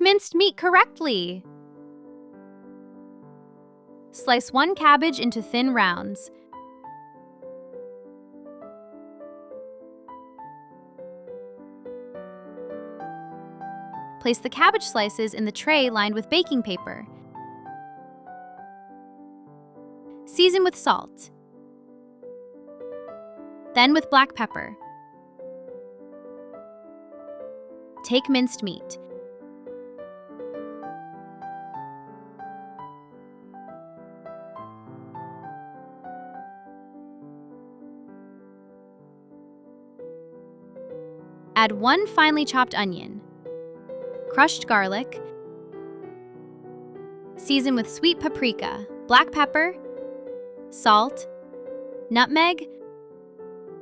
Cook minced meat correctly. Slice 1 cabbage into thin rounds. Place the cabbage slices in the tray lined with baking paper. Season with salt. Then with black pepper. Take minced meat. Add 1 finely chopped onion, crushed garlic. Season with sweet paprika, black pepper, salt, nutmeg,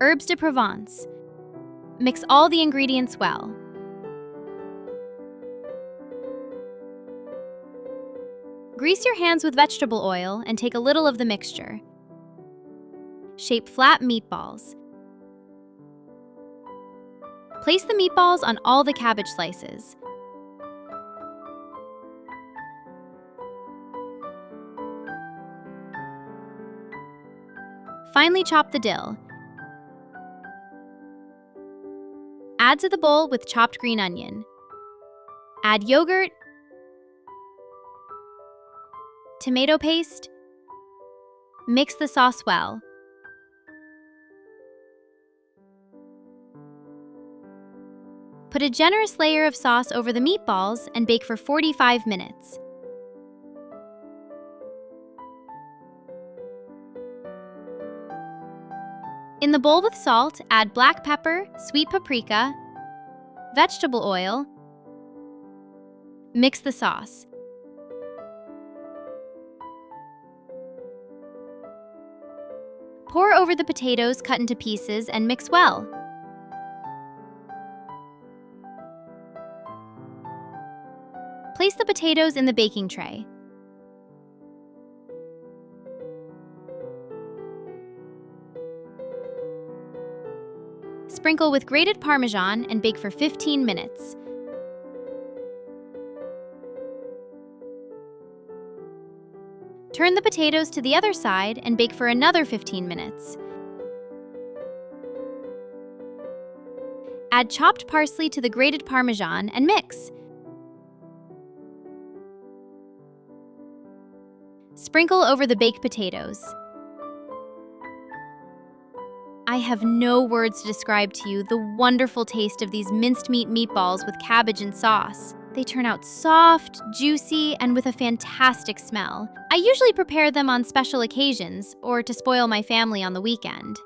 herbes de Provence. Mix all the ingredients well. Grease your hands with vegetable oil and take a little of the mixture. Shape flat meatballs. Place the meatballs on all the cabbage slices. Finely chop the dill. Add to the bowl with chopped green onion. Add yogurt, tomato paste. Mix the sauce well. Put a generous layer of sauce over the meatballs and bake for 45 minutes. In the bowl with salt, add black pepper, sweet paprika, vegetable oil. Mix the sauce. Pour over the potatoes cut into pieces and mix well. Place the potatoes in the baking tray. Sprinkle with grated parmesan and bake for 15 minutes. Turn the potatoes to the other side and bake for another 15 minutes. Add chopped parsley to the grated parmesan and mix. Sprinkle over the baked potatoes. I have no words to describe to you the wonderful taste of these minced meat meatballs with cabbage and sauce. They turn out soft, juicy, and with a fantastic smell. I usually prepare them on special occasions or to spoil my family on the weekend.